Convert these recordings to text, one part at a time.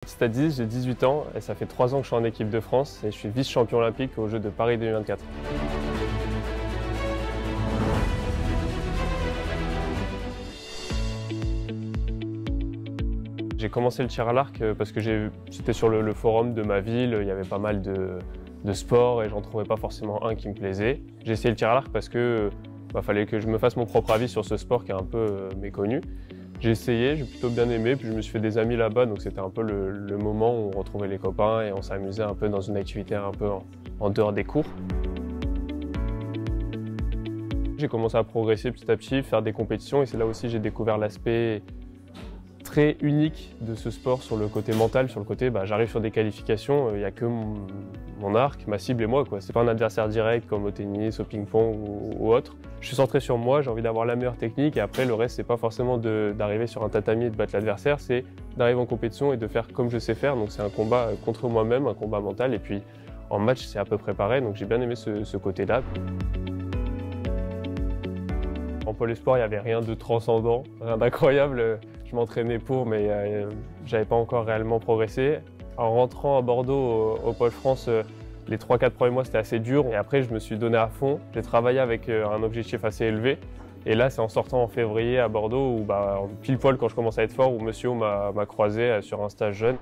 Petit à 10, j'ai 18 ans et ça fait 3 ans que je suis en équipe de France et je suis vice-champion olympique aux Jeux de Paris 2024. J'ai commencé le tir à l'arc parce que c'était sur le forum de ma ville, il y avait pas mal de sports et j'en trouvais pas forcément un qui me plaisait. J'ai essayé le tir à l'arc parce que fallait que je me fasse mon propre avis sur ce sport qui est un peu méconnu. J'ai essayé, j'ai plutôt bien aimé, puis je me suis fait des amis là-bas, donc c'était un peu le moment où on retrouvait les copains et on s'amusait un peu dans une activité un peu en dehors des cours. J'ai commencé à progresser petit à petit, faire des compétitions et c'est là aussi j'ai découvert l'aspect très unique de ce sport sur le côté mental, sur le côté j'arrive sur des qualifications, il n'y a que mon arc, ma cible et moi. C'est pas un adversaire direct comme au tennis, au ping-pong ou autre. Je suis centré sur moi, j'ai envie d'avoir la meilleure technique et après le reste c'est pas forcément d'arriver sur un tatami et de battre l'adversaire, c'est d'arriver en compétition et de faire comme je sais faire. Donc c'est un combat contre moi-même, un combat mental et puis en match c'est à peu près pareil, donc j'ai bien aimé ce côté-là. En pôle sport, il n'y avait rien de transcendant, rien d'incroyable. Je m'entraînais pour, mais j'avais pas encore réellement progressé. En rentrant à Bordeaux au pôle France, les 3-4 premiers mois, c'était assez dur. Et après, je me suis donné à fond. J'ai travaillé avec un objectif assez élevé. Et là, c'est en sortant en février à Bordeaux, où pile poil quand je commence à être fort, où Monsieur m'a croisé sur un stage jeune.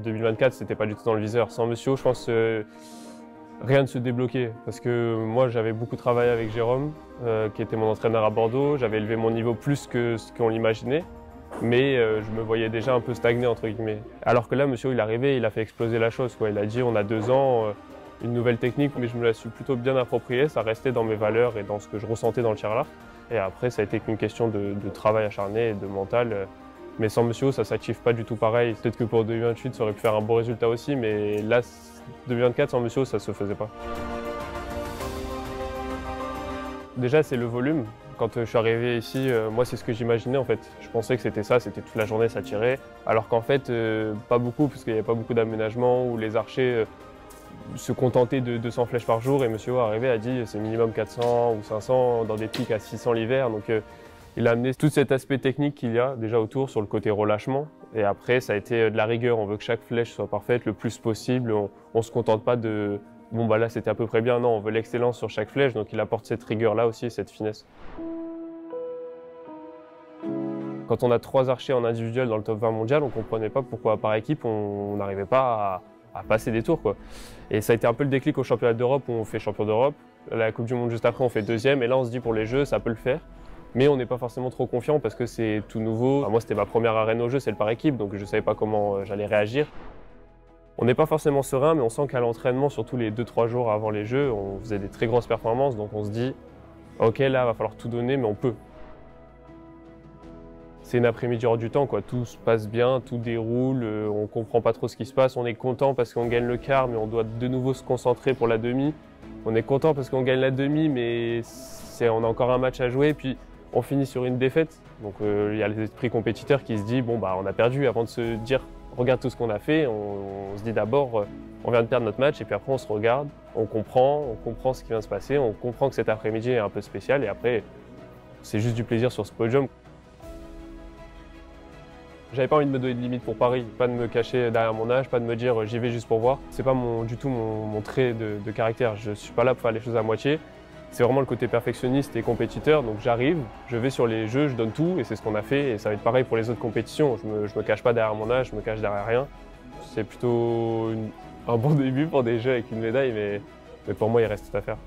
2024, c'était pas du tout dans le viseur. Sans Monsieur, je pense rien ne se débloquait parce que moi j'avais beaucoup travaillé avec Jérôme qui était mon entraîneur à Bordeaux, j'avais élevé mon niveau plus que ce qu'on l'imaginait mais je me voyais déjà un peu stagné entre guillemets. Alors que là Monsieur il est arrivé, il a fait exploser la chose quoi. Il a dit on a 2 ans, une nouvelle technique mais je me la suis plutôt bien appropriée, ça restait dans mes valeurs et dans ce que je ressentais dans le tir à l'arc. Et après ça a été qu'une question de travail acharné et de mental. Mais sans Monsieur, ça ne s'active pas du tout pareil. Peut-être que pour 2028, ça aurait pu faire un bon résultat aussi, mais là, 2024, sans Monsieur, ça ne se faisait pas. Déjà, c'est le volume. Quand je suis arrivé ici, moi, c'est ce que j'imaginais en fait. Je pensais que c'était ça, c'était toute la journée, ça tirait. Alors qu'en fait, pas beaucoup, parce qu'il n'y avait pas beaucoup d'aménagement où les archers se contentaient de 200 flèches par jour. Et Monsieur arrivé a dit c'est minimum 400 ou 500 dans des pics à 600 l'hiver. Donc, il a amené tout cet aspect technique qu'il y a déjà autour sur le côté relâchement. Et après, ça a été de la rigueur. On veut que chaque flèche soit parfaite le plus possible. On ne se contente pas de là c'était à peu près bien. Non, on veut l'excellence sur chaque flèche. Donc il apporte cette rigueur-là aussi, cette finesse. Quand on a 3 archers en individuel dans le top 20 mondial, on ne comprenait pas pourquoi par équipe on n'arrivait pas à passer des tours, quoi. Et ça a été un peu le déclic au championnat d'Europe où on fait champion d'Europe. La Coupe du Monde juste après, on fait 2e. Et là, on se dit pour les Jeux, ça peut le faire. Mais on n'est pas forcément trop confiant parce que c'est tout nouveau. Moi, c'était ma première arène au jeu, c'est le par équipe, donc je ne savais pas comment j'allais réagir. On n'est pas forcément serein, mais on sent qu'à l'entraînement, surtout les 2-3 jours avant les Jeux, on faisait des très grosses performances, donc on se dit « Ok, là, il va falloir tout donner, mais on peut ». C'est une après-midi hors du temps, quoi. Tout se passe bien, tout déroule, on ne comprend pas trop ce qui se passe, on est content parce qu'on gagne le quart, mais on doit de nouveau se concentrer pour la demi. On est content parce qu'on gagne la demi, mais on a encore un match à jouer, puis on finit sur une défaite, donc il y a l'esprit compétiteur qui se dit bon on a perdu avant de se dire regarde tout ce qu'on a fait, on se dit d'abord on vient de perdre notre match et puis après on se regarde, on comprend ce qui vient de se passer, on comprend que cet après-midi est un peu spécial et après c'est juste du plaisir sur ce podium. J'avais pas envie de me donner de limite pour Paris, pas de me cacher derrière mon âge, pas de me dire j'y vais juste pour voir. C'est pas du tout mon trait de caractère, je suis pas là pour faire les choses à moitié. C'est vraiment le côté perfectionniste et compétiteur, donc j'arrive, je vais sur les jeux, je donne tout et c'est ce qu'on a fait et ça va être pareil pour les autres compétitions. Je me cache pas derrière mon âge, je me cache derrière rien. C'est plutôt un bon début pour des jeux avec une médaille, mais pour moi il reste tout à faire.